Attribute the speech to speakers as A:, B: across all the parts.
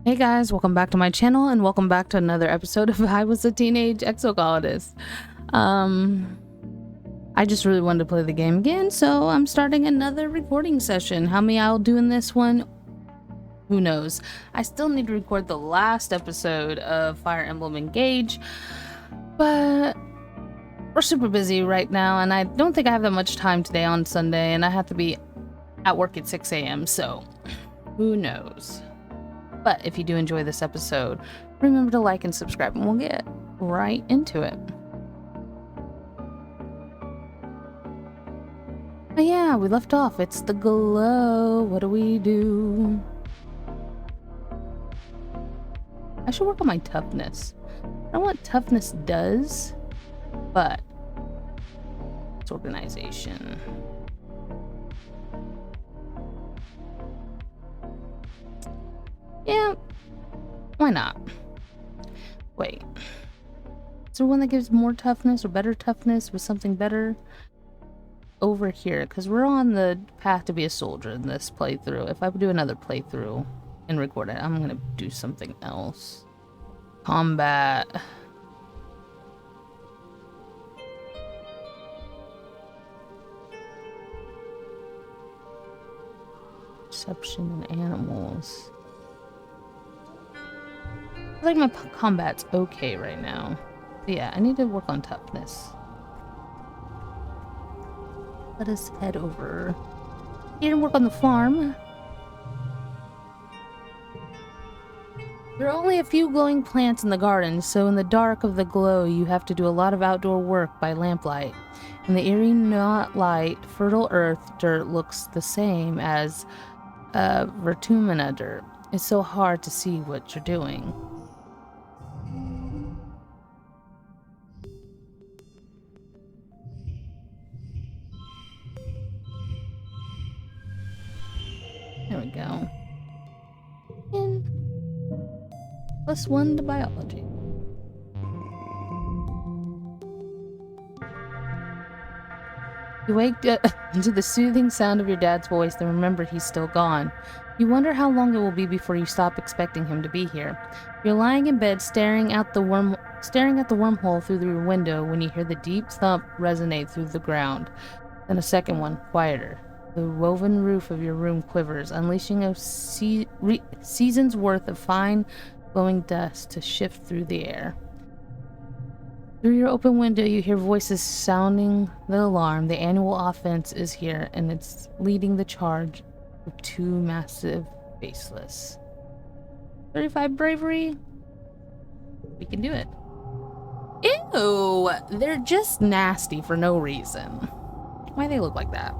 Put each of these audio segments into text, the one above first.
A: Hey guys, welcome back to my channel and welcome back to another episode of I Was a Teenage Exocolonist. I just really wanted to play the game again, so I'm starting another recording session. How many I'll do in this one, who knows. I still need to record the last episode of Fire Emblem Engage, but we're super busy right now and I don't think I have that much time today on Sunday, and I have to be at work at 6 a.m, so who knows. But if you do enjoy this episode, remember to like and subscribe, and we'll get right into it. Oh yeah, we left off. It's the glow. What do we do? I should work on my toughness. I don't know what toughness does, but it's organization. Yeah, why not? Wait, is there one that gives more toughness or better toughness with something better? Over here, because we're on the path to be a soldier in this playthrough. If I do another playthrough and record it, I'm gonna do something else. Combat. Perception and animals. I feel like my combat's okay right now. Yeah, I need to work on toughness. Let us head over here and work on the farm. There are only a few glowing plants in the garden, so in the dark of the glow you have to do a lot of outdoor work by lamplight. In the eerie not light, fertile earth dirt looks the same as Vertumina dirt. It's so hard to see what you're doing. There we go. And +1 to biology. You wake to the soothing sound of your dad's voice, then remember he's still gone. You wonder how long it will be before you stop expecting him to be here. You're lying in bed, staring at the wormhole through your window when you hear the deep thump resonate through the ground. Then a second one, quieter. The woven roof of your room quivers, unleashing a season's worth of fine, glowing dust to shift through the air. Through your open window, you hear voices sounding the alarm. The annual offense is here, and it's leading the charge of 2 massive faceless. 35 bravery. We can do it. Ew! They're just nasty for no reason. Why do they look like that?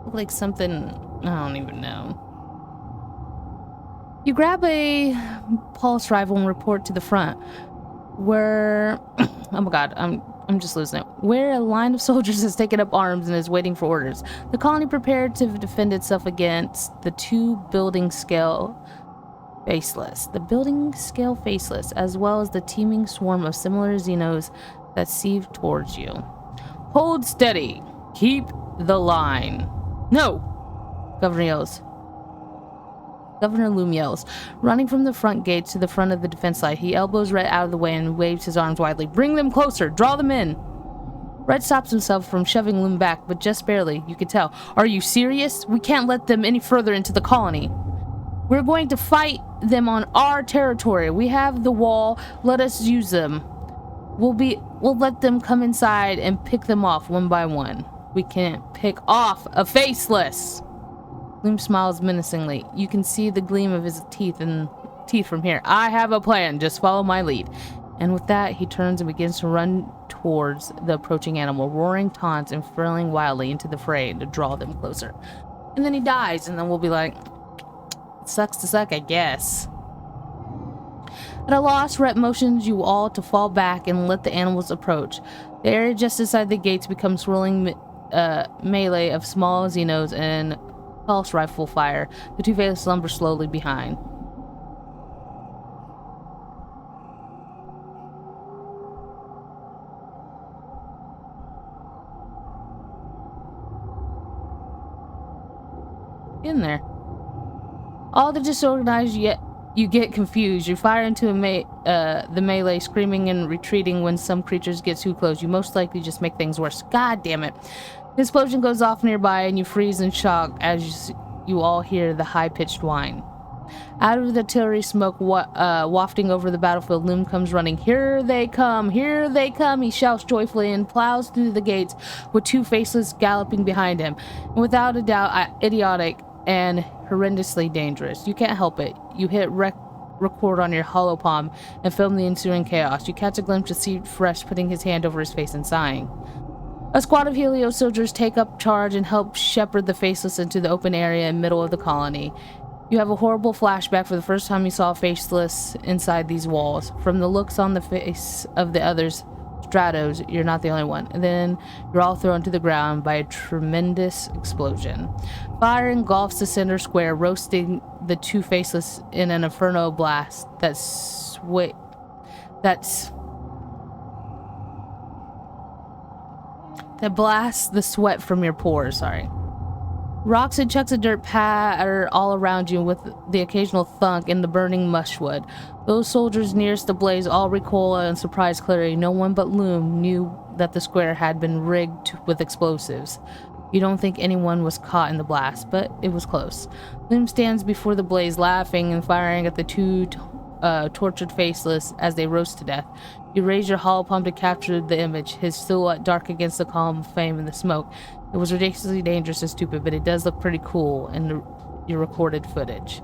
A: Look like something... I don't even know. You grab a pulse rifle and report to the front, where... oh my god, I'm just losing it. Where a line of soldiers has taken up arms and is waiting for orders. The colony prepared to defend itself against the 2 building scale faceless. The building scale faceless, as well as the teeming swarm of similar Xenos that sieve towards you. Hold steady. Keep the line. No! Governor yells. Governor Loom yells, running from the front gate to the front of the defense line. He elbows Red out of the way and waves his arms widely. Bring them closer! Draw them in! Red stops himself from shoving Loom back, but just barely, you can tell. Are you serious? We can't let them any further into the colony. We're going to fight them on our territory. We have the wall. Let us use them. We'll let them come inside and pick them off one by one. We can't pick off a faceless. Loom smiles menacingly. You can see the gleam of his teeth from here. I have a plan. Just follow my lead. And with that, he turns and begins to run towards the approaching animal, roaring taunts and frilling wildly into the fray to draw them closer. And then he dies, and then we'll be like, it sucks to suck, I guess. At a loss, Rhett motions you all to fall back and let the animals approach. The area just inside the gates becomes swirling melee of small Xenos and pulse rifle fire. The 2 faces lumber slowly behind. In there. All the disorganized, yet you get confused. You fire into the melee, screaming and retreating when some creatures get too close. You most likely just make things worse. God damn it. The explosion goes off nearby and you freeze in shock as you all hear the high-pitched whine. Out of the artillery smoke wafting over the battlefield, Loom comes running. Here they come! Here they come! He shouts joyfully and plows through the gates with two faceless galloping behind him. And without a doubt, idiotic and horrendously dangerous. You can't help it. You hit record on your hollow palm and film the ensuing chaos. You catch a glimpse of Steve Fresh putting his hand over his face and sighing. A squad of Helio soldiers take up charge and help shepherd the faceless into the open area in the middle of the colony. You have a horrible flashback for the first time you saw a faceless inside these walls. From the looks on the face of the others, Stratos, you're not the only one. And then you're all thrown to the ground by a tremendous explosion. Fire engulfs the center square, roasting the two faceless in an inferno blast that blasts the sweat from your pores, Rocks and chunks of dirt patter all around you with the occasional thunk in the burning mushwood. Those soldiers nearest the blaze all recoil in surprise clarity. No one but Loom knew that the square had been rigged with explosives. You don't think anyone was caught in the blast, but it was close. Loom stands before the blaze, laughing and firing at the two tortured faceless as they roast to death. You raise your hollow palm to capture the image, his silhouette dark against the column of flame and the smoke. It was ridiculously dangerous and stupid, but it does look pretty cool in your recorded footage.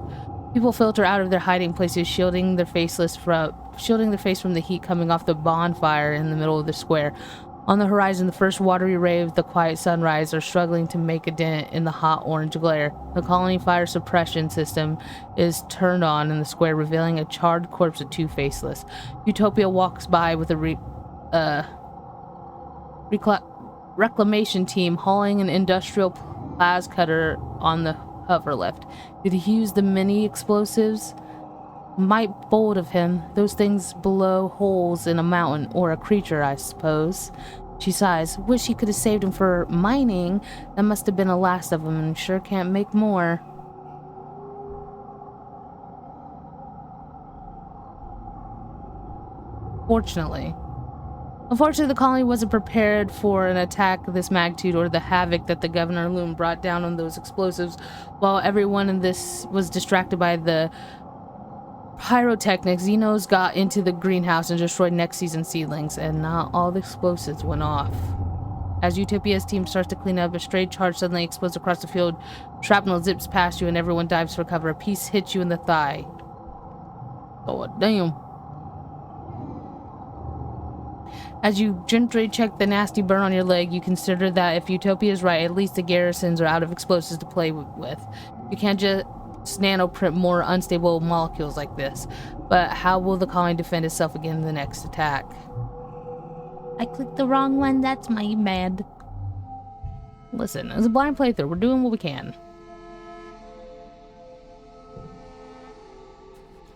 A: People filter out of their hiding places, shielding their face from the heat coming off the bonfire in the middle of the square. On the horizon, the first watery ray of the quiet sunrise are struggling to make a dent in the hot orange glare. The colony fire suppression system is turned on in the square, revealing a charred corpse of two faceless. Utopia walks by with a reclamation team hauling an industrial plas cutter on the hover lift. Did he use the mini explosives? Might bold of him. Those things blow holes in a mountain or a creature, I suppose. She sighs. Wish he could have saved him for mining. That must have been the last of them, and sure can't make more. Unfortunately, the colony wasn't prepared for an attack of this magnitude or the havoc that the Governor Loom brought down on those explosives. While everyone in this was distracted by the pyrotechnics, Xenos got into the greenhouse and destroyed next season's seedlings, and not all the explosives went off. As Utopia's team starts to clean up, a stray charge suddenly explodes across the field. Shrapnel zips past you and everyone dives for cover. A piece hits you in the thigh. Oh, damn. As you gently check the nasty burn on your leg, you consider that if Utopia is right, at least the garrisons are out of explosives to play with. You can't just nanoprint more unstable molecules like this. But how will the colony defend itself against the next attack? I clicked the wrong one, that's my bad. Listen, it's a blind playthrough. We're doing what we can.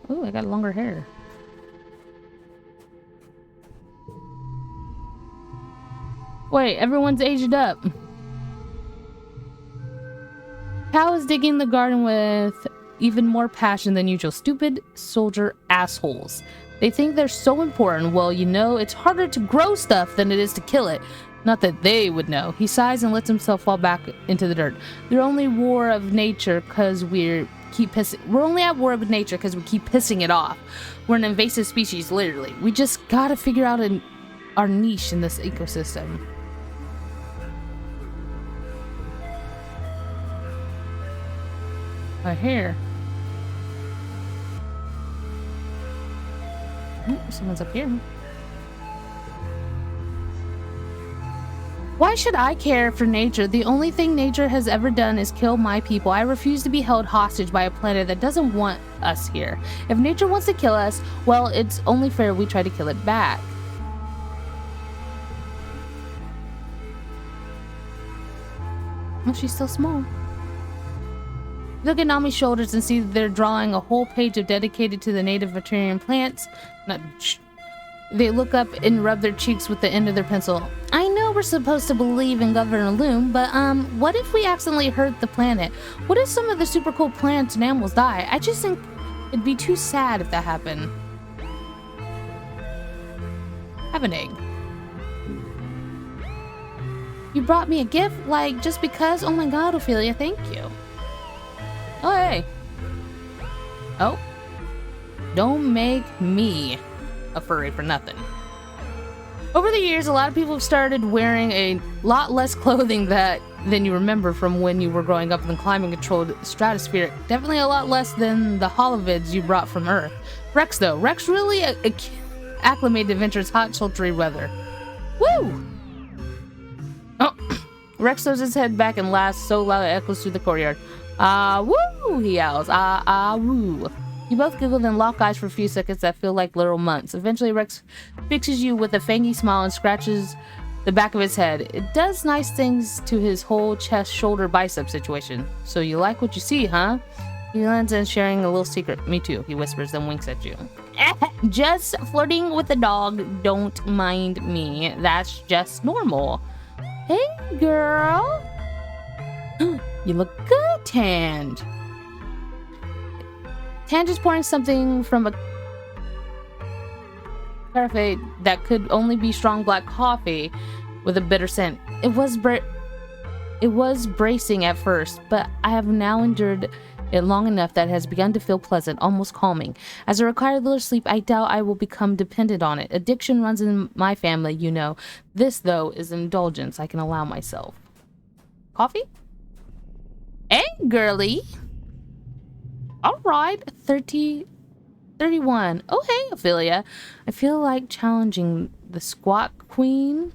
A: Oh, I got longer hair. Wait, everyone's aged up. Cal is digging the garden with even more passion than usual. Stupid soldier assholes. They think they're so important. Well, you know, it's harder to grow stuff than it is to kill it. Not that they would know. He sighs and lets himself fall back into the dirt. We're only at war of nature because we keep pissing it off. We're an invasive species, literally. We just gotta figure out our niche in this ecosystem. My hair. Oh, someone's up here. Why should I care for nature? The only thing nature has ever done is kill my people. I refuse to be held hostage by a planet that doesn't want us here. If nature wants to kill us, well, it's only fair we try to kill it back. Well, she's still small. Look at Nami's shoulders and see that they're drawing a whole page dedicated to the native vegetarian plants. They look up and rub their cheeks with the end of their pencil. I know we're supposed to believe in Governor Loom, but what if we accidentally hurt the planet? What if some of the super cool plants and animals die? I just think it'd be too sad if that happened. Have an egg. You brought me a gift, like, just because? Oh my god, Ophelia, thank you. Oh, hey. Oh. Don't make me a furry for nothing. Over the years, a lot of people have started wearing a lot less clothing than you remember from when you were growing up in the climate-controlled stratosphere. Definitely a lot less than the holovids you brought from Earth. Rex, though. Rex really acclimated to Venture's hot, sultry weather. Woo! Oh, Rex throws his head back and laughs so loud it echoes through the courtyard. Ah, woo! He yells. Ah, woo. You both giggle and lock eyes for a few seconds that feel like literal months. Eventually, Rex fixes you with a fangy smile and scratches the back of his head. It does nice things to his whole chest, shoulder, bicep situation. So you like what you see, huh? He lands in sharing a little secret. Me too, he whispers, then winks at you. Just flirting with a dog. Don't mind me. That's just normal. Hey, girl. You look good, tanned. Tan just pouring something from a cafe that could only be strong black coffee with a bitter scent. It was bracing at first, but I have now endured it long enough that it has begun to feel pleasant, almost calming. As I require little sleep, I doubt I will become dependent on it. Addiction runs in my family, you know. This, though, is an indulgence I can allow myself. Coffee? Hey, girly. All right, 31. Oh, hey, Ophelia. I feel like challenging the squat queen.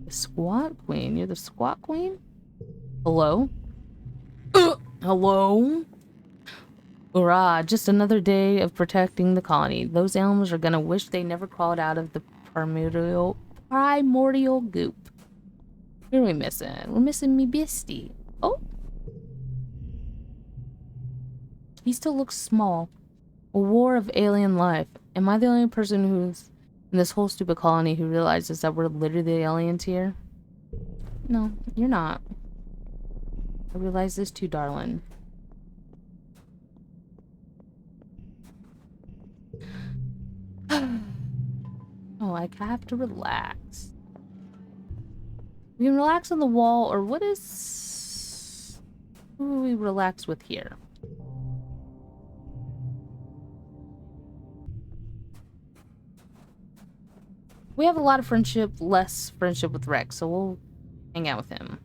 A: The squat queen? You're the squat queen? Hello? Hello? Hurrah, just another day of protecting the colony. Those animals are gonna wish they never crawled out of the primordial goop. Who are we missing? We're missing me bestie. Oh. He still looks small. A war of alien life. Am I the only person who's in this whole stupid colony who realizes that we're literally the aliens here? No, you're not. I realize this too, darling. Oh, I have to relax. We can relax on the wall, or what is... Who will we relax with here? We have a lot of friendship, less friendship with Rex, so we'll hang out with him.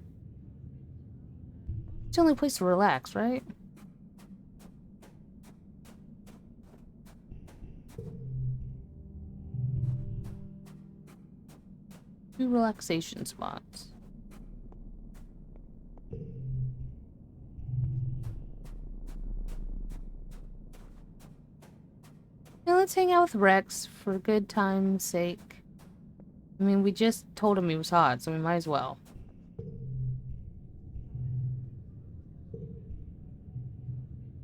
A: It's the only place to relax, right? Two relaxation spots. Now let's hang out with Rex for good time's sake. I mean, we just told him he was hot, so we might as well.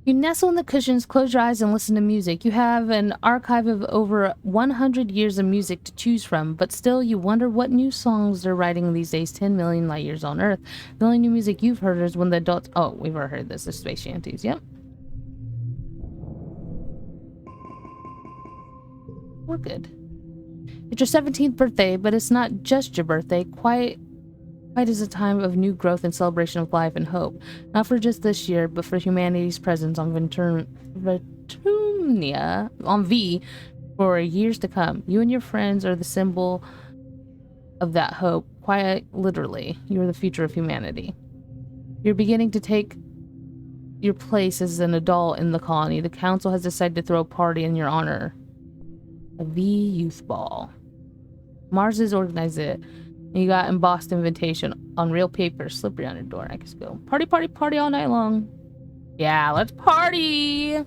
A: You nestle in the cushions, close your eyes, and listen to music. You have an archive of over 100 years of music to choose from, but still you wonder what new songs they're writing these days, 10 million light years on Earth. The only new music you've heard is when the adults... Oh, we've already heard this. The space shanties, yep. We're good. It's your 17th birthday, but it's not just your birthday. Quite is a time of new growth and celebration of life and hope. Not for just this year, but for humanity's presence on Ventunia, on V, for years to come. You and your friends are the symbol of that hope. Quite literally, you are the future of humanity. You're beginning to take your place as an adult in the colony. The council has decided to throw a party in your honor. A V Youth Ball. Mars has organized it. You got embossed invitation on real paper, slippery on your door. I guess go party, party, party all night long. Yeah, let's party.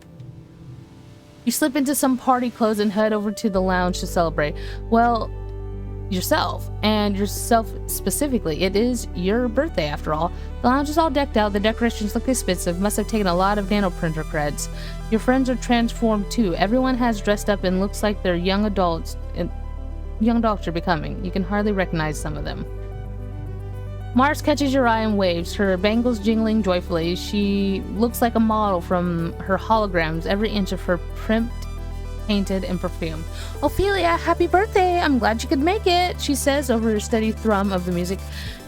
A: You slip into some party clothes and head over to the lounge to celebrate. Well, yourself, and yourself specifically. It is your birthday after all. The lounge is all decked out. The decorations look expensive. Must have taken a lot of nanoprinter creds. Your friends are transformed too. Everyone has dressed up and looks like they're young adults. And young doctor becoming? You can hardly recognize some of them. Mars catches your eye and waves, her bangles jingling joyfully. She looks like a model from her holograms, every inch of her primped, painted, and perfumed. Ophelia, happy birthday! I'm glad you could make it, she says over her steady thrum of the music.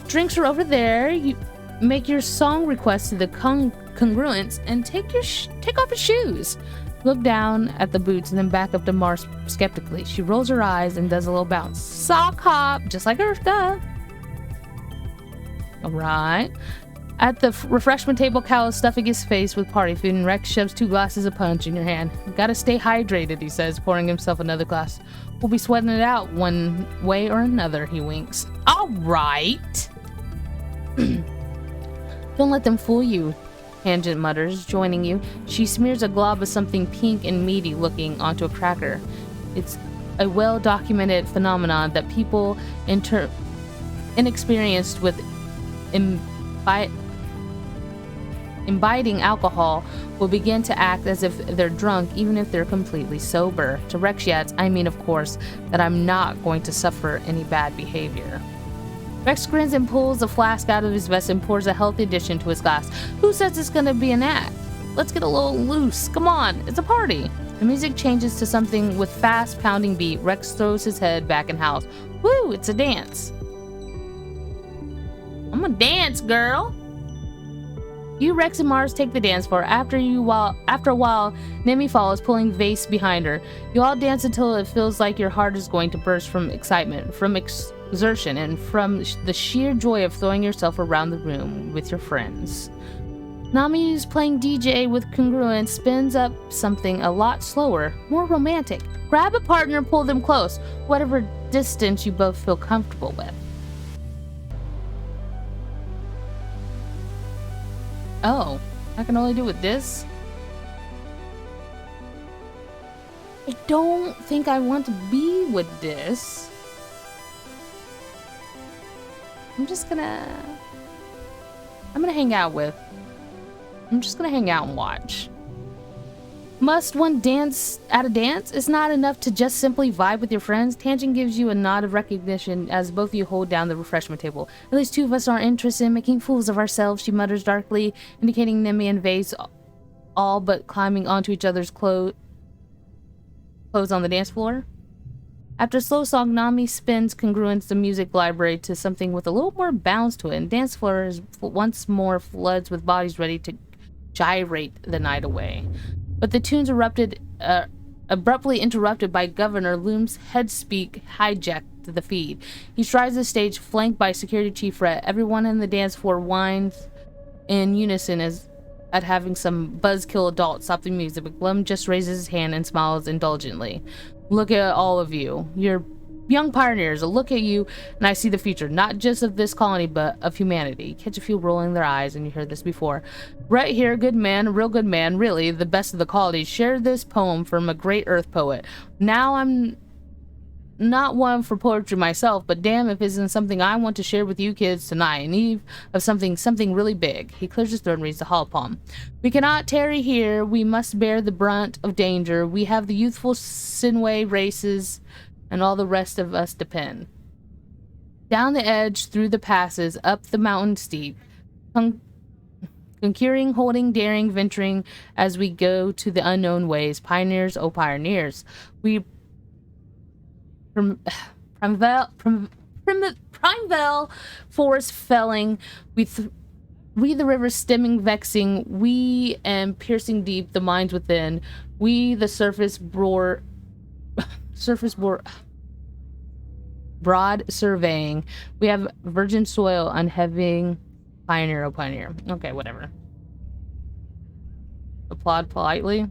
A: Drinks are over there. You make your song request to the congruence and take off your shoes. Look down at the boots and then back up to Mars skeptically. She rolls her eyes and does a little bounce. Sock hop, just like Earth does. All right. At the refreshment table, Cal is stuffing his face with party food, and Rex shoves 2 glasses of punch in your hand. Gotta stay hydrated, he says, pouring himself another glass. We'll be sweating it out one way or another, he winks. All right. Don't let them fool you, Tangent mutters, joining you. She smears a glob of something pink and meaty looking onto a cracker. It's a well-documented phenomenon that people inexperienced with imbibing alcohol will begin to act as if they're drunk even if they're completely sober. To Rexiats, I mean, of course, that I'm not going to suffer any bad behavior. Rex grins and pulls the flask out of his vest and pours a healthy addition to his glass. Who says it's gonna be an act? Let's get a little loose. Come on, it's a party. The music changes to something with fast pounding beat. Rex throws his head back and howls. Woo, it's a dance. I'm gonna dance, girl. You, Rex, and Mars take the dance floor. After a while, Nemi follows, pulling Vase behind her. You all dance until it feels like your heart is going to burst from excitement, from exertion, and from the sheer joy of throwing yourself around the room with your friends. Nami, who's playing DJ with congruence, spins up something a lot slower, more romantic. Grab a partner and pull them close, whatever distance you both feel comfortable with. Oh, I can only do with this? I don't think I want to be with this. I'm just gonna hang out with. I'm just gonna hang out and watch. Must one dance at a dance? It's not enough to just simply vibe with your friends. Tangent gives you a nod of recognition as both of you hold down the refreshment table. At least 2 of us aren't interested in making fools of ourselves, she mutters darkly, indicating Nemi and Vase all but climbing onto each other's clothes on the dance floor. After a slow song, Nami spins congruence the music library to something with a little more bounce to it, and dance floor is once more floods with bodies ready to gyrate the night away. But the tunes abruptly interrupted by Governor Loom's headspeak hijacked the feed. He strides the stage, flanked by Security Chief Rhett. Everyone in the dance floor whines in unison as at having some buzzkill adult stop the music, but Glum just raises his hand and smiles indulgently. Look at all of you. You're young pioneers. A look at you, and I see the future, not just of this colony, but of humanity. Catch a few rolling their eyes, and you heard this before. Right here, good man, a real good man, really, the best of the qualities. Share this poem from a great Earth poet. Now, I'm not one for poetry myself, but damn if it isn't something I want to share with you kids tonight, an eve of something really big. He clears his throat and reads the hollow poem. We cannot tarry here. We must bear the brunt of danger. We have the youthful Sinway races, and all the rest of us depend. Down the edge, through the passes, up the mountain steep, conquering, holding, daring, venturing, as we go to the unknown ways. Pioneers, oh pioneers. We Primevale forest felling, we the river stemming vexing, we and piercing deep the mines within, we the surface broad surveying, we have virgin soil unheaving, pioneer, oh pioneer. Okay, whatever. Applaud politely.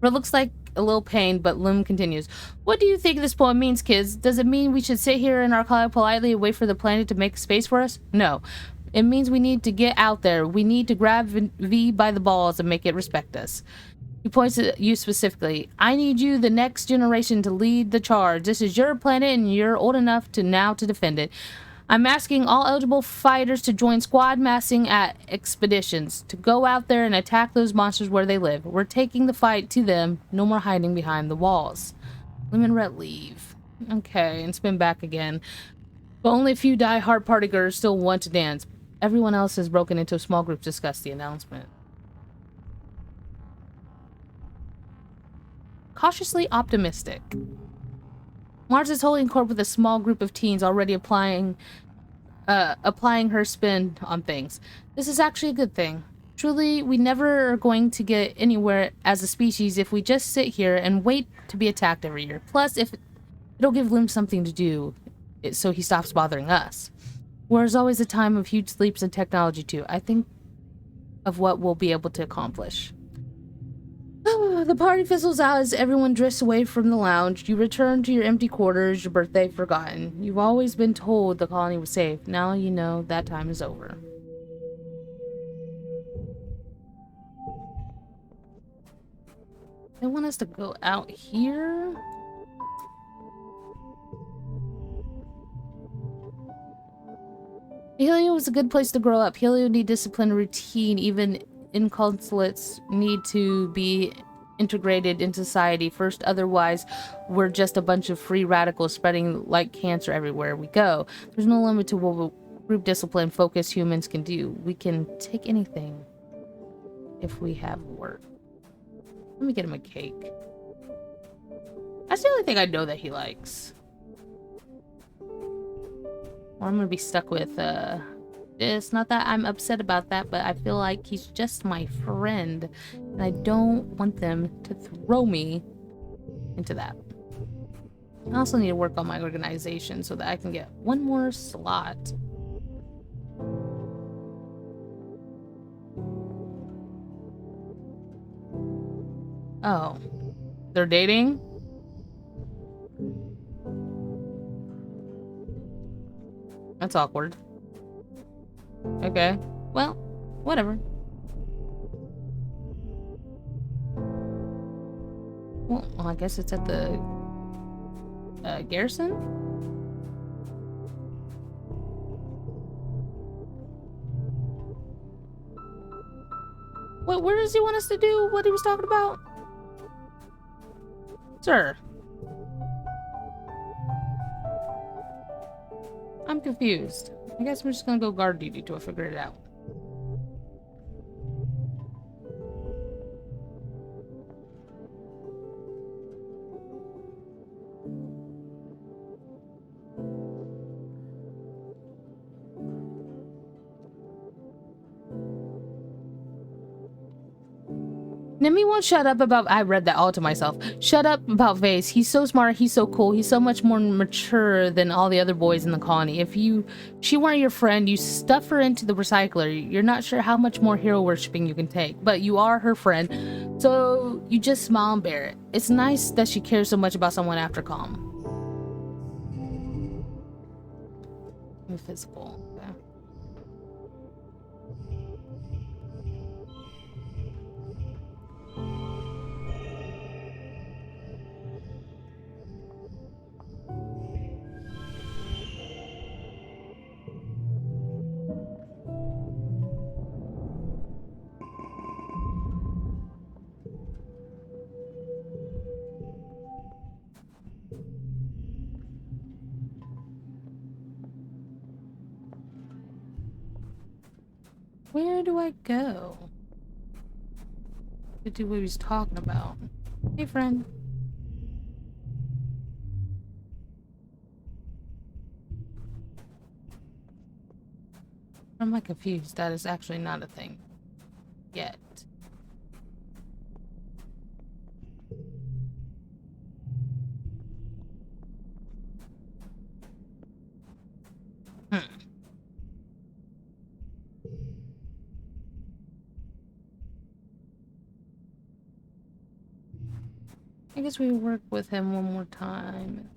A: It looks like a little pain, but Loom continues. What do you think this poem means, kids? Does it mean we should sit here in our car politely and wait for the planet to make space for us? No. It means we need to get out there. We need to grab V by the balls and make it respect us. He points at you specifically. I need you, the next generation, to lead the charge. This is your planet, and you're old enough to defend it. I'm asking all eligible fighters to join squad massing at expeditions, to go out there and attack those monsters where they live. We're taking the fight to them. No more hiding behind the walls. Lim and Rhett leave. Okay, and spin back again. But only a few die-hard partygoers still want to dance. Everyone else has broken into a small group to discuss the announcement. Cautiously optimistic. Mars is holding court with a small group of teens already applying her spin on things. This is actually a good thing. Truly, we never are going to get anywhere as a species if we just sit here and wait to be attacked every year. Plus, if it'll give Lim something to do, so he stops bothering us. Whereas always a time of huge leaps in technology too. I think of what we'll be able to accomplish. The party fizzles out as everyone drifts away from the lounge. You return to your empty quarters, your birthday forgotten. You've always been told the colony was safe. Now you know that time is over. They want us to go out here? Helio was a good place to grow up. Helio need discipline and routine. Even inconsulates need to be integrated into society first. Otherwise, we're just a bunch of free radicals spreading like cancer everywhere we go. There's no limit to what group discipline focused humans can do. We can take anything if we have work. Let me get him a cake. That's the only thing I know that he likes. Or I'm gonna be stuck with this. Not that I'm upset about that, but I feel like he's just my friend, and I don't want them to throw me into that. I also need to work on my organization so that I can get one more slot. Oh, they're dating? That's awkward. Okay. Well, whatever. Well, I guess it's at the garrison? Wait, where does he want us to do what he was talking about? Sir. I'm confused. I guess we're just gonna go guard duty till I figure it out. Nemi won't shut up about— I read that all to myself. Shut up about Vase. He's so smart, he's so cool, he's so much more mature than all the other boys in the colony. If she weren't your friend, you stuff her into the recycler. You're not sure how much more hero worshipping you can take, but you are her friend, so you just smile and bear it. It's nice that she cares so much about someone after calm. Physical. Okay. Where do I go to do what he was talking about? Hey, friend. Or am I confused? That is actually not a thing yet. I guess we work with him one more time.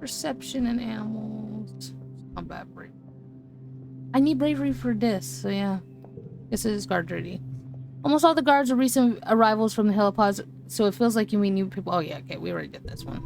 A: Perception and animals. Combat bravery. I need bravery for this, so yeah. This is guard duty. Almost all the guards are recent arrivals from the helipods, so it feels like you meet new people. Oh yeah, okay, we already did this one.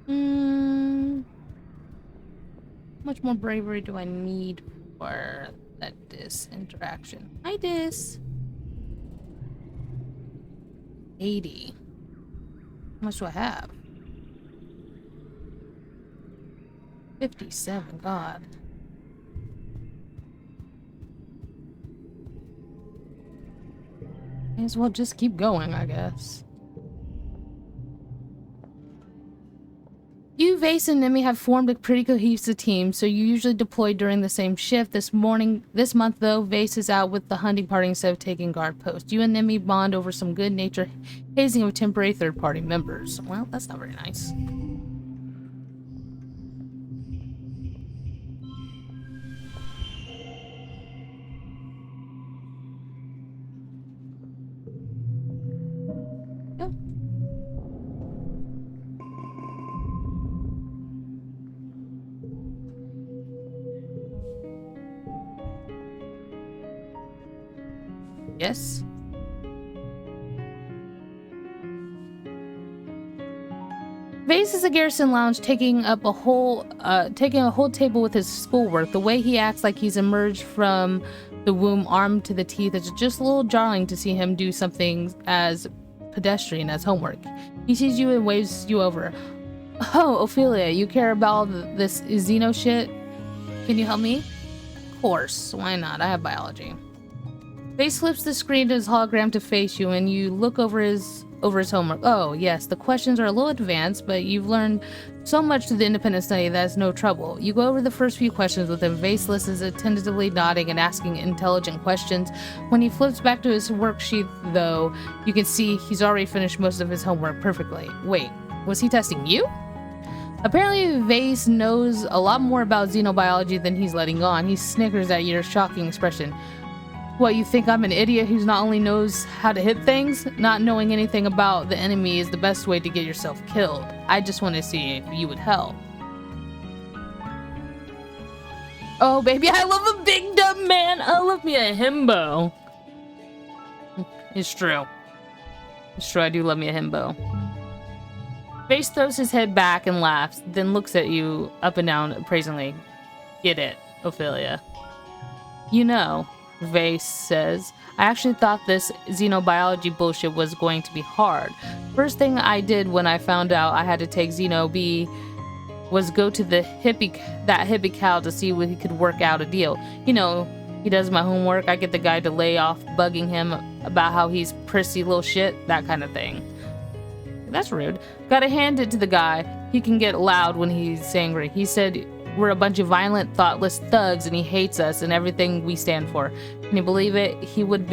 A: How much more bravery do I need for that dis interaction? Hi, dis. 80. How much do I have? 57. God. May as well just keep going, I guess. You, Vase, and Nemi have formed a pretty cohesive team, so you usually deploy during the same shift. This month, though, Vase is out with the hunting party instead of taking guard post. You and Nemi bond over some good-natured hazing of temporary third-party members. Well, that's not very nice. Go. Yes. Vase is a garrison lounge taking a whole table with his schoolwork. The way he acts like he's emerged from the womb armed to the teeth is just a little jarring to see him do something as pedestrian as homework. He sees you and waves you over. Oh, Ophelia, you care about this Xeno shit? Can you help me? Of course, why not? I have biology. Vase flips the screen to his hologram to face you, and you look over his homework. Oh, yes, the questions are a little advanced, but you've learned so much through the independent study that it's no trouble. You go over the first few questions with him. Vase listens, attentively nodding and asking intelligent questions. When he flips back to his worksheet, though, you can see he's already finished most of his homework perfectly. Wait, was he testing you? Apparently, Vase knows a lot more about xenobiology than he's letting on. He snickers at your shocking expression. What, you think I'm an idiot who not only knows how to hit things? Not knowing anything about the enemy is the best way to get yourself killed. I just want to see if you would help. Oh, baby, I love a big dumb man. I love me a himbo. It's true. It's true, I do love me a himbo. Vase throws his head back and laughs, then looks at you up and down appraisingly. Get it, Ophelia. You know, Vase says, I actually thought this xenobiology bullshit was going to be hard. First thing I did when I found out I had to take Xeno B was go to that hippie cow to see if he could work out a deal. You know, he does my homework, I get the guy to lay off bugging him about how he's prissy little shit, that kind of thing. That's rude. Gotta hand it to the guy. He can get loud when he's angry. He said we're a bunch of violent, thoughtless thugs and he hates us and everything we stand for. Can you believe it? He wouldn't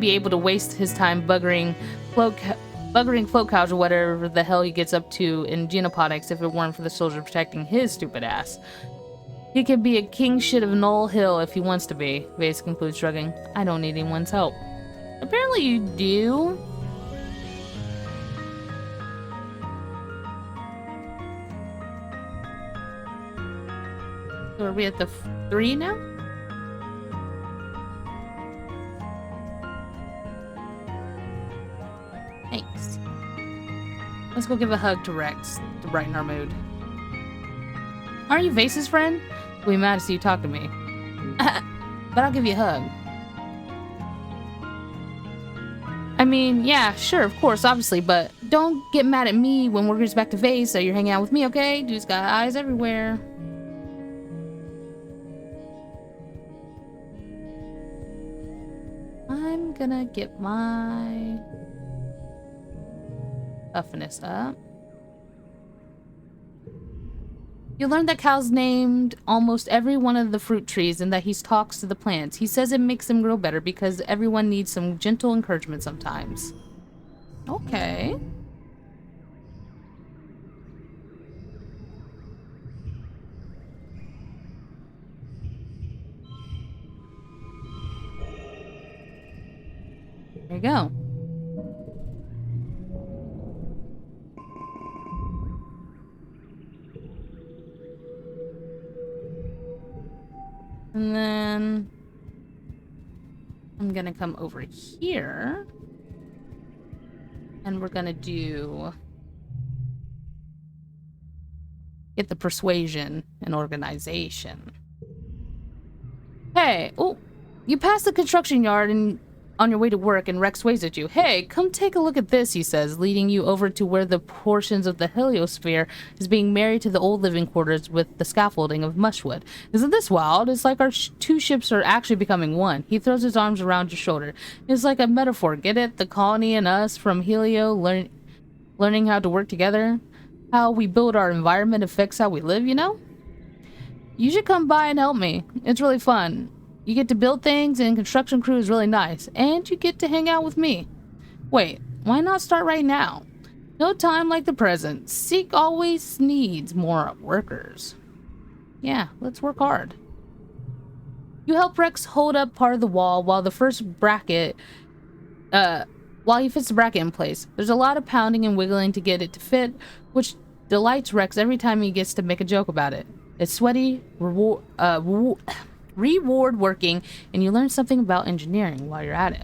A: be able to waste his time buggering float cows or whatever the hell he gets up to in genoponics if it weren't for the soldier protecting his stupid ass. He could be a king shit of Knoll Hill if he wants to be, Vase concludes, shrugging. I don't need anyone's help. Apparently you do. So are we at the 3 now? Thanks. Let's go give a hug to Rex to brighten our mood. Aren't you Vase's friend? I'll be mad to see you talk to me. But I'll give you a hug. I mean, yeah, sure, of course, obviously, but don't get mad at me when word gets back to Vase so you're hanging out with me, okay? Dude's got eyes everywhere. I'm gonna get my puffiness up. You learned that Cal's named almost every one of the fruit trees and that he talks to the plants. He says it makes them grow better because everyone needs some gentle encouragement sometimes. Okay. There you go. And then I'm gonna come over here and we're gonna do Get the persuasion and organization. Hey, oh, you passed the construction yard and on your way to work, and Rex waves at you. Hey, come take a look at this, he says, leading you over to where the portions of the heliosphere is being married to the old living quarters with the scaffolding of mushwood. Isn't this wild? It's like our two ships are actually becoming one. He throws his arms around your shoulder. It's like a metaphor, get it? The colony and us from Helio learning how to work together. How we build our environment affects how we live, you know? You should come by and help me. It's really fun. You get to build things, and construction crew is really nice. And you get to hang out with me. Wait, why not start right now? No time like the present. Seek always needs more workers. Yeah, let's work hard. You help Rex hold up part of the wall while he fits the bracket in place. There's a lot of pounding and wiggling to get it to fit, which delights Rex every time he gets to make a joke about it. It's sweaty, reward working, and you learn something about engineering while you're at it.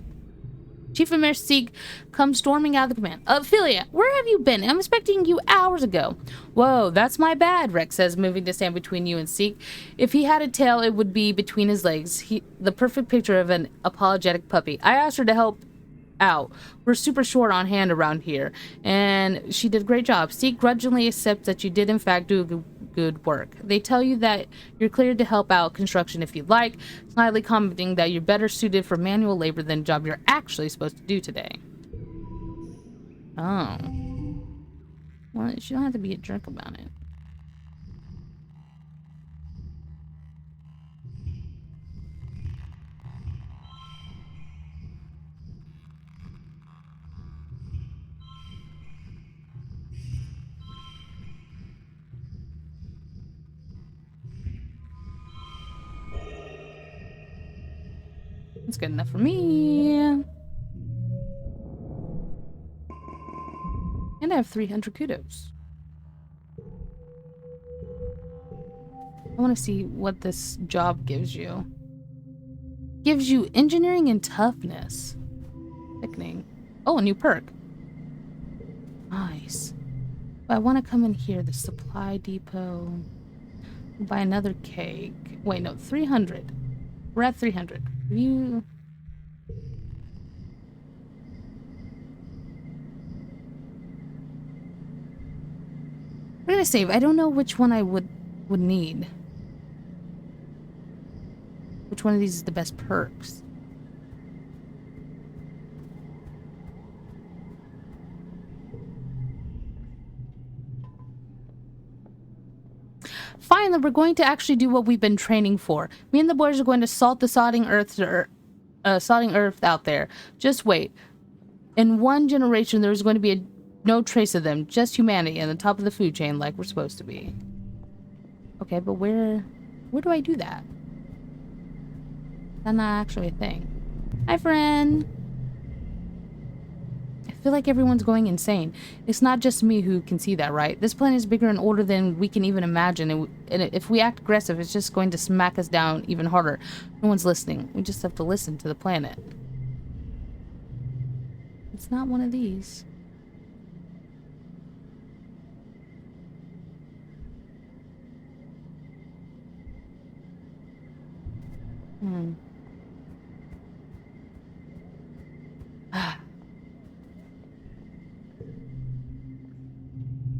A: Chief of Mayor Seek comes storming out of the command. Ophelia, where have you been? I'm expecting you hours ago. Whoa, that's my bad, Rex says, moving to stand between you and Seek. If he had a tail, it would be between his legs. The perfect picture of an apologetic puppy. I asked her to help out. We're super short on hand around here, and she did a great job. Seek grudgingly accepts that you did in fact do good work. They tell you that you're cleared to help out construction if you'd like, slightly commenting that you're better suited for manual labor than the job you're actually supposed to do today. Oh. Well, you don't have to be a jerk about it. That's good enough for me. And I have 300 kudos. I want to see what this job gives you. Gives you engineering and toughness. Sickening. Oh, a new perk. Nice. But I want to come in here, the supply depot. Buy another cake. Wait, no, 300. We're at 300. You... We're gonna save. I don't know which one I would need. Which one of these is the best perks? Finally, we're going to actually do what we've been training for. Me and the boys are going to salt the sodding earth out there. Just wait. In one generation, there's going to be no trace of them. Just humanity and the top of the food chain like we're supposed to be. Okay, but where do I do that? That's not actually a thing. Hi, friend. I feel like everyone's going insane. It's not just me who can see that, right? This planet is bigger and older than we can even imagine. And if we act aggressive, it's just going to smack us down even harder. No one's listening. We just have to listen to the planet. It's not one of these.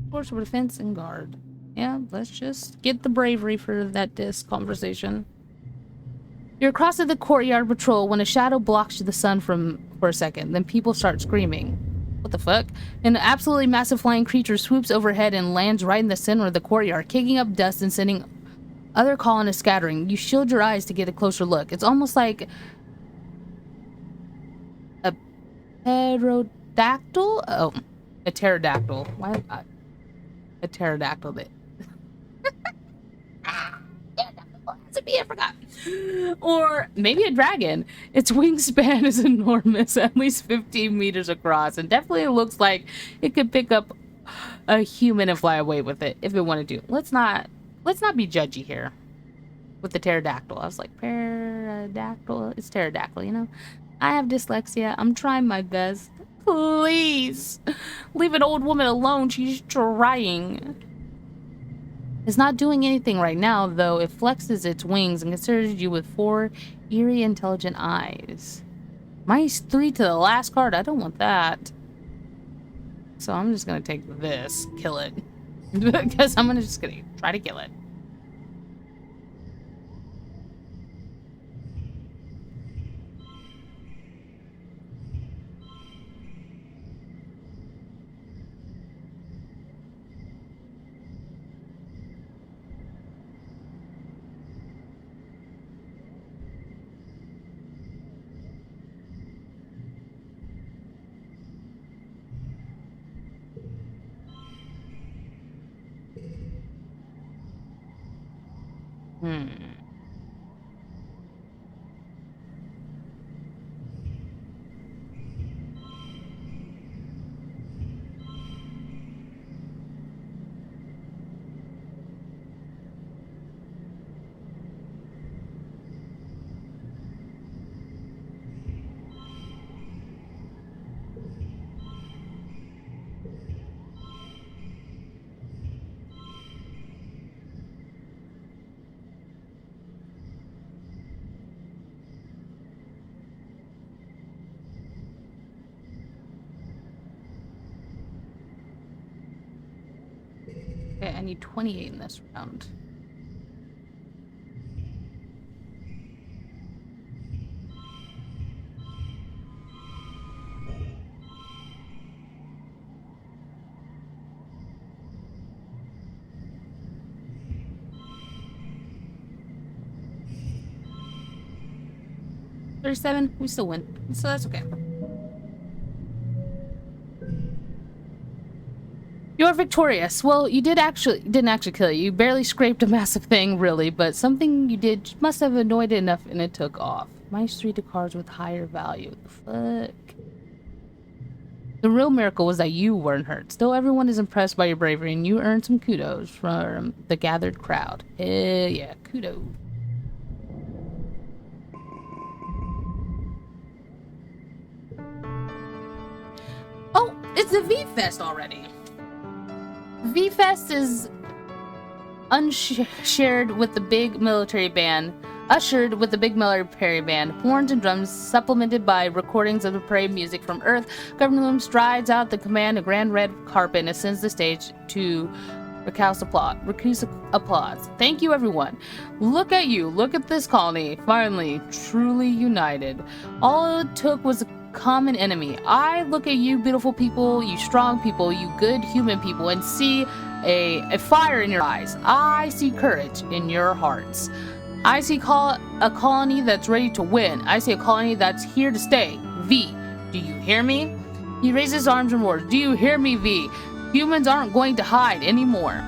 A: Force for defense and guard. Yeah, let's just get the bravery for that disc conversation. You're across the courtyard patrol when a shadow blocks the sun for a second. Then people start screaming. What the fuck? An absolutely massive flying creature swoops overhead and lands right in the center of the courtyard, kicking up dust and sending other colonists scattering. You shield your eyes to get a closer look. It's almost like a pterodactyl? Oh, a pterodactyl. Why? A pterodactyl bit. I forgot. Or maybe a dragon. Its wingspan is enormous, at least 15 meters across, and definitely looks like it could pick up a human and fly away with it if it wanted to. Let's not be judgy here with the pterodactyl. I was like, pterodactyl? It's pterodactyl, you know? I have dyslexia. I'm trying my best. Please leave an old woman alone. She's trying. It's not doing anything right now, though. It flexes its wings and considers you with 4 eerie, intelligent eyes. -3 to the last card. I don't want that. So I'm just gonna take this, kill it. Because I'm just gonna try to kill it. Hmm. Okay, I need 28 in this round. $37, we still win, so that's okay. You're victorious. Well, you didn't actually kill it. You barely scraped a massive thing, really, but something you did must have annoyed it enough, and it took off. -3 to cards with higher value. What the fuck? The real miracle was that you weren't hurt. Still, everyone is impressed by your bravery, and you earned some kudos from the gathered crowd. Yeah, kudos. Oh, it's the V-Fest already. V-Fest is ushered with the big military band, horns and drums supplemented by recordings of the parade music from Earth. Governor Loom strides out the command a grand red carpet and ascends the stage to raucous applause. Thank you, everyone. Look at you. Look at this colony. Finally, truly united. All it took was a common enemy. I look at you beautiful people, you strong people, you good human people, and see a fire in your eyes. I see courage in your hearts. I see a colony that's ready to win. I see a colony that's here to stay. V, do you hear me? He raises his arms and roars. Do you hear me, V? Humans aren't going to hide anymore.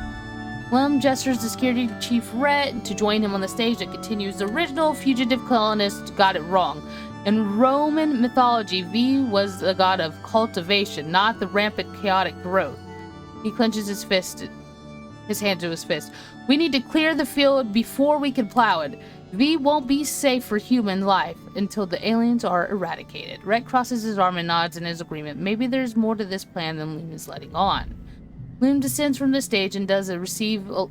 A: Lum gestures to security chief Rhett to join him on the stage that continues. The original fugitive colonist got it wrong. In Roman mythology, V was the god of cultivation, not the rampant chaotic growth. He clenches his hand to his fist. We need to clear the field before we can plow it. V won't be safe for human life until the aliens are eradicated. Rhett crosses his arm and nods in his agreement. Maybe there's more to this plan than Loom is letting on. Loom descends from the stage and does a receiving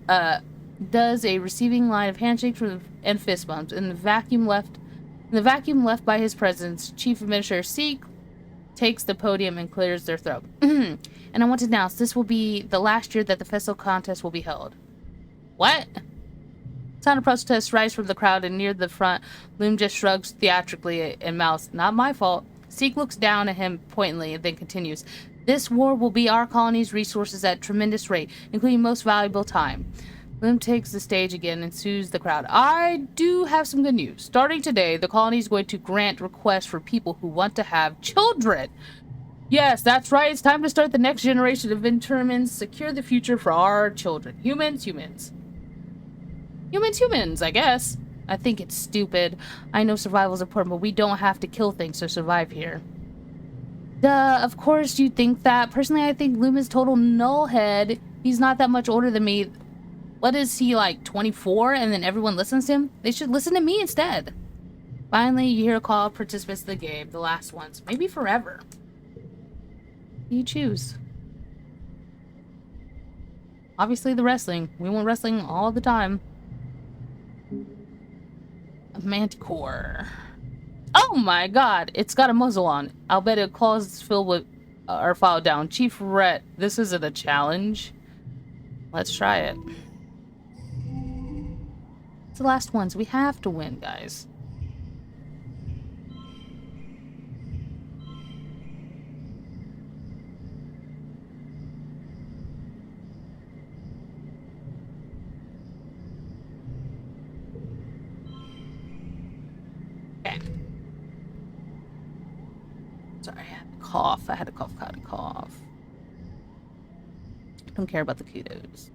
A: line of handshakes and fist bumps. In the vacuum left by his presence, Chief Administrator Seek takes the podium and clears their throat. And I want to announce this will be the last year that the festival contest will be held. What? Sound of protest rise from the crowd, and near the front, Loom just shrugs theatrically and mouths, "Not my fault." Seek looks down at him pointedly and then continues. This war will be our colony's resources at tremendous rate, including most valuable time. Loom takes the stage again and soothes the crowd. I do have some good news. Starting today, the colony is going to grant requests for people who want to have children. Yes, that's right. It's time to start the next generation of interments. Secure the future for our children. Humans, I guess. I think it's stupid. I know survival is important, but we don't have to kill things to survive here. Duh, of course you think that. Personally, I think Loom is total nullhead. He's not that much older than me. What is he, like 24, and then everyone listens to him? They should listen to me instead. Finally, you hear a call of participants in the game. The last ones. Maybe forever. You choose. Obviously the wrestling. We want wrestling all the time. A manticore. Oh my god, it's got a muzzle on. I'll bet it claws filled with our file down. Chief Rhett, this isn't a challenge. Let's try it. It's the last ones. We have to win, guys. Okay. Sorry, I had to cough. I had to cough. Don't care about the kudos.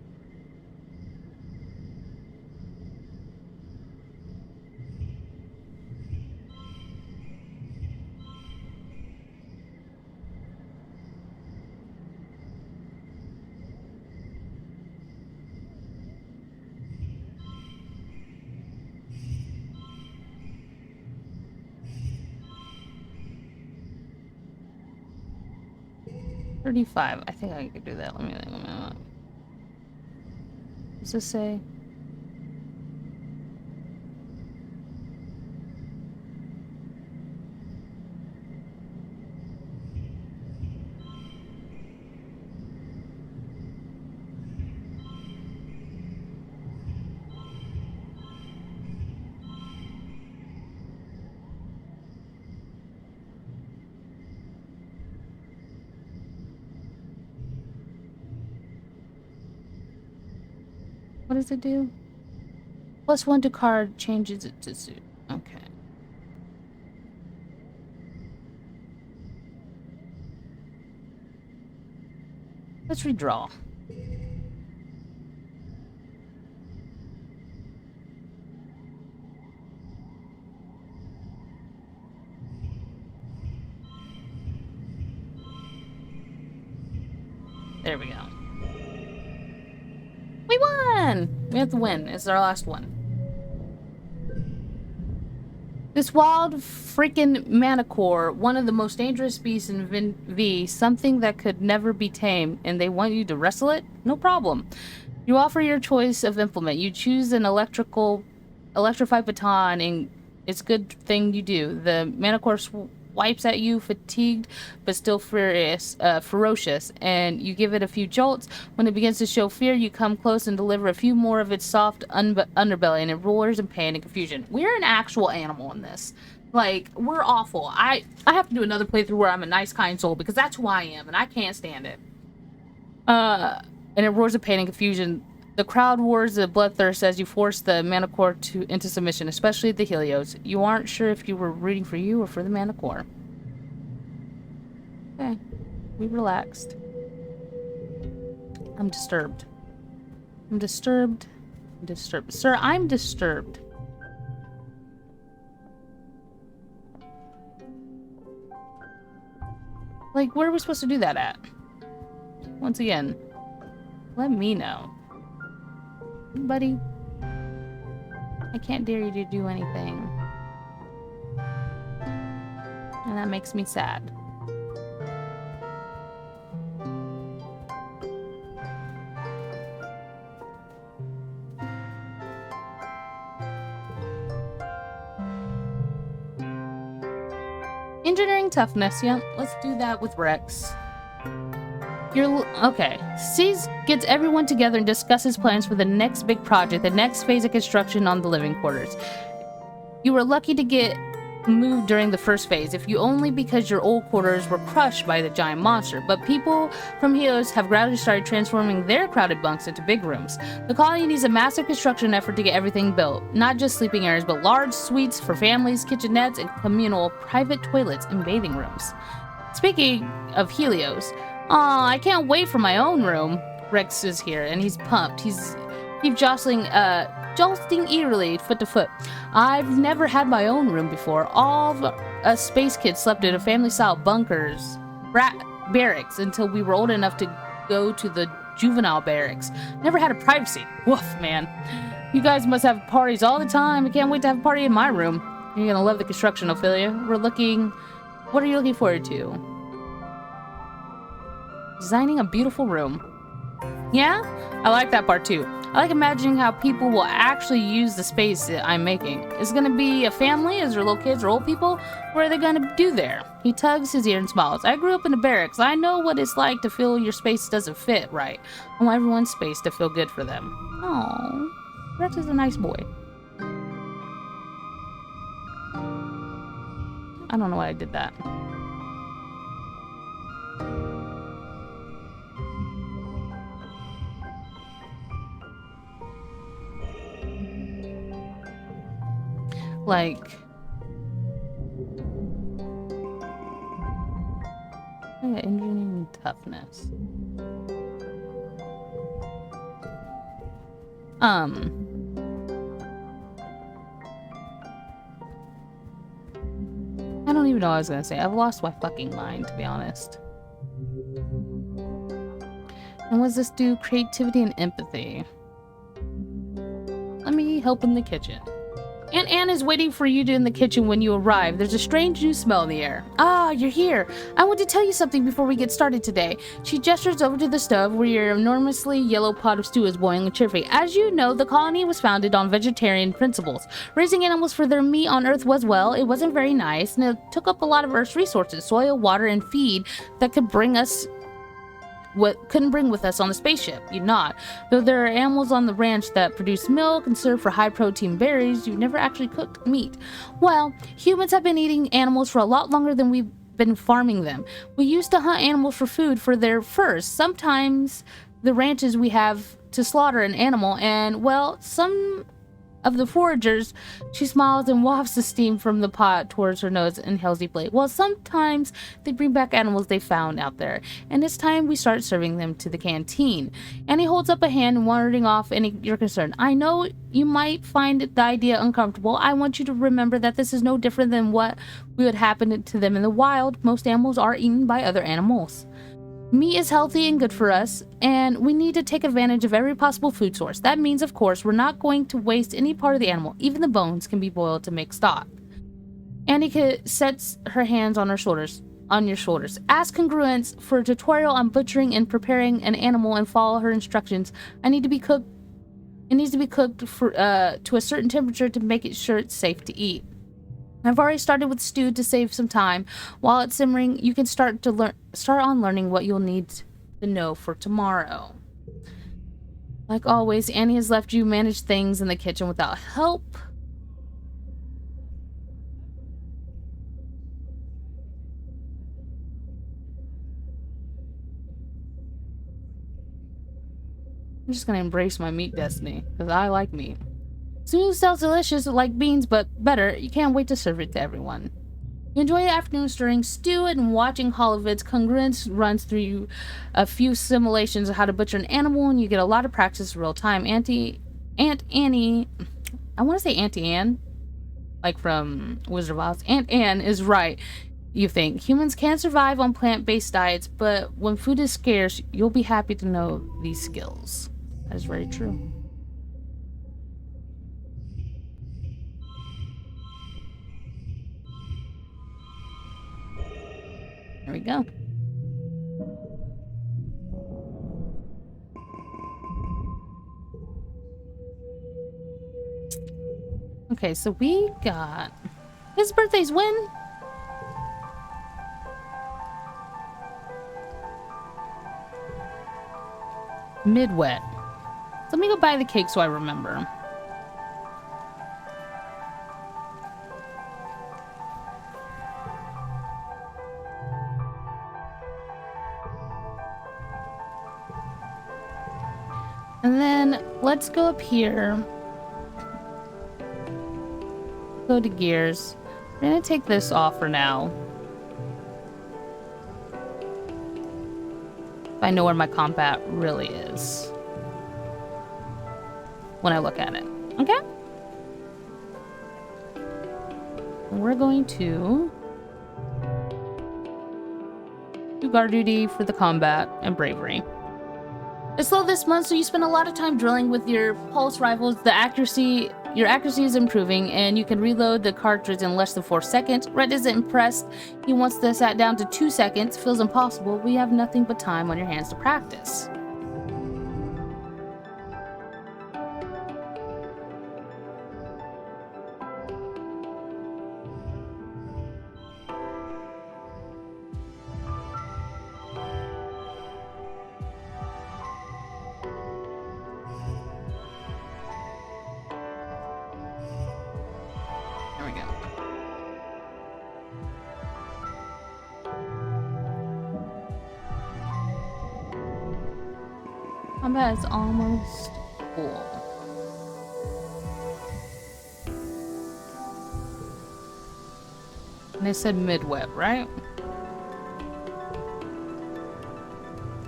A: $35. I think I could do that. Let me think. What's this say? What does it do? +1 to card changes it to suit. Okay. Let's redraw. There we go. We won! We have to win. It's our last one. This wild freaking manicore, one of the most dangerous beasts in V, something that could never be tamed, and they want you to wrestle it? No problem. You offer your choice of implement. You choose an electrified baton, and it's a good thing you do. The manicore swipes at you, fatigued but still ferocious, and you give it a few jolts. When it begins to show fear, you come close and deliver a few more of its soft underbelly, and it roars in pain and confusion. We're an actual animal in this. Like, we're awful. I have to do another playthrough where I'm a nice, kind soul, because that's who I am, and I can't stand it. And it roars in pain and confusion. The crowd roars a bloodthirst as you force the manicore into submission, especially the Helios. You aren't sure if you were rooting for you or for the manicore. Okay. We relaxed. I'm disturbed. I'm disturbed. I'm disturbed. Sir, I'm disturbed. Like, where are we supposed to do that at? Once again, let me know. Buddy, I can't dare you to do anything. And that makes me sad. Engineering toughness, yeah. Let's do that with Rex. Okay. Cease gets everyone together and discusses plans for the next big project, the next phase of construction on the living quarters. You were lucky to get moved during the first phase, if you only because your old quarters were crushed by the giant monster. But people from Helios have gradually started transforming their crowded bunks into big rooms. The colony needs a massive construction effort to get everything built. Not just sleeping areas, but large suites for families, kitchenettes, and communal private toilets and bathing rooms. Speaking of Helios, I can't wait for my own room. Rex is here, and he's pumped. He's jostling eerily, foot to foot. I've never had my own room before. All of us space kids slept in a family-style barracks until we were old enough to go to the juvenile barracks. Never had a privacy. Woof, man. You guys must have parties all the time. I can't wait to have a party in my room. You're gonna love the construction, Ophelia. What are you looking forward to? Designing a beautiful room. Yeah, I like that part too. I like imagining how people will actually use the space that I'm making. Is it gonna be a family? Is there little kids or old people? What are they gonna do there? He tugs his ear and smiles. I grew up in a barracks. I know what it's like to feel your space doesn't fit right. I want everyone's space to feel good for them. Oh, Rex is a nice boy. I don't know why I did that. Like, engineering toughness. I don't even know what I was gonna say. I've lost my fucking mind, to be honest. And what's this do? Creativity and empathy. Let me help in the kitchen. Aunt Anne is waiting for you in the kitchen when you arrive. There's a strange new smell in the air. Ah, you're here. I want to tell you something before we get started today. She gestures over to the stove where your enormously yellow pot of stew is boiling cheerfully. As you know, the colony was founded on vegetarian principles. Raising animals for their meat on Earth was, well, it wasn't very nice, and it took up a lot of Earth's resources, soil, water, and feed that could bring us what couldn't bring with us on the spaceship. You'd not. Though there are animals on the ranch that produce milk and serve for high protein berries, you've never actually cooked meat. Well, humans have been eating animals for a lot longer than we've been farming them. We used to hunt animals for food for their furs. Sometimes the ranches we have to slaughter an animal, and well, some of the foragers, she smiles and wafts the steam from the pot towards her nose and inhales deeply. Well, sometimes they bring back animals they found out there, and it's time we start serving them to the canteen. And he holds up a hand, wandering off any you're concerned. I know you might find the idea uncomfortable. I want you to remember that this is no different than what would happen to them in the wild. Most animals are eaten by other animals. Meat is healthy and good for us, and we need to take advantage of every possible food source. That means, of course, we're not going to waste any part of the animal. Even the bones can be boiled to make stock. Annika sets her hands on your shoulders. Ask congruence for a tutorial on butchering and preparing an animal and follow her instructions. It needs to be cooked to a certain temperature to make it sure it's safe to eat. I've already started with stew to save some time. While it's simmering, you can start on learning what you'll need to know for tomorrow. Like always, Annie has left you manage things in the kitchen without help. I'm just gonna embrace my meat destiny, because I like meat. Stew sounds delicious like beans, but better. You can't wait to serve it to everyone. You enjoy the afternoon stirring stew and watching Holovid's. Congruence runs through a few simulations of how to butcher an animal, and you get a lot of practice in real time. Aunt Annie, I want to say Auntie Anne, like from Wizard of Oz. Aunt Anne is right. You think humans can survive on plant-based diets, but when food is scarce, you'll be happy to know these skills. That is very true. There we go. Okay, so we got... His birthday's when? Mid-wet. Let me go buy the cake so I remember. And then let's go up here. Go to gears. We're gonna take this off for now. I know where my combat really is when I look at it. Okay? We're going to do guard duty for the combat and bravery. It's slow this month, so you spend a lot of time drilling with your pulse rifles. Your accuracy is improving, and you can reload the cartridge in less than 4 seconds. Red isn't impressed. He wants this sat down to 2 seconds. Feels impossible. We have nothing but time on your hands to practice. Combat is almost full. And they said mid-web, right?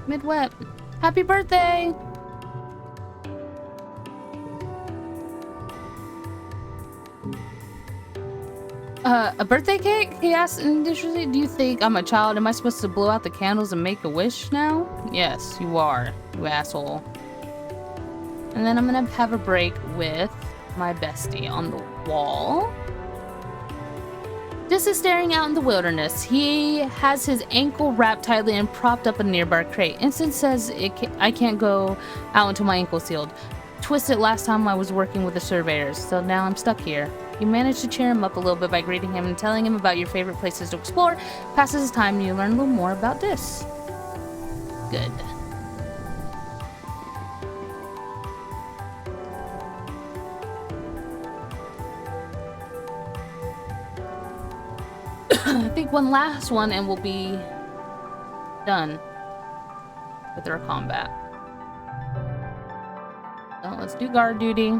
A: Mid-web. Happy birthday! A birthday cake? He asked initially, do you think I'm a child? Am I supposed to blow out the candles and make a wish now? Yes, you are, you asshole. And then I'm gonna have a break with my bestie on the wall. Just as staring out in the wilderness, he has his ankle wrapped tightly and propped up a nearby crate. Instant says I can't go out until my ankle's healed. Twisted last time I was working with the surveyors, so now I'm stuck here. You manage to cheer him up a little bit by greeting him and telling him about your favorite places to explore. Passes his time and you learn a little more about this. Good. I think one last one and we'll be done with our combat. So let's do guard duty.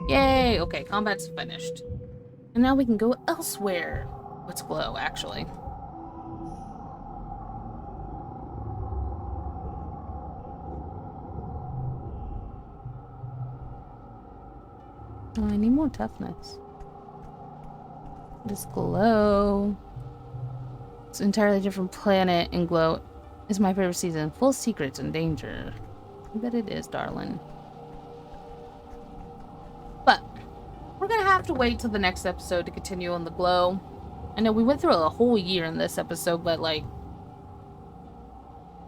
A: Yay! Okay, combat's finished. And now we can go elsewhere. Let's glow, actually. Oh, I need more toughness. Just glow. It's an entirely different planet, and glow is my favorite season. Full of secrets and danger. I bet it is, darling. But we're gonna have to wait till the next episode to continue on the glow. I know we went through a whole year in this episode, but like,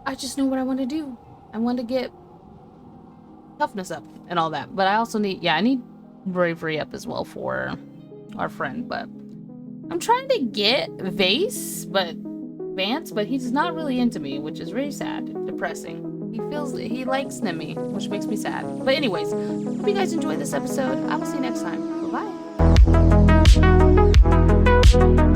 A: I just know what I want to do. I want to get toughness up and all that. But I also need, I need bravery up as well for our friend. But I'm trying to get Vance, but he's not really into me, which is very sad, depressing. He likes Nemi, which makes me sad. But anyways, hope you guys enjoyed this episode. I will see you next time. Bye-bye.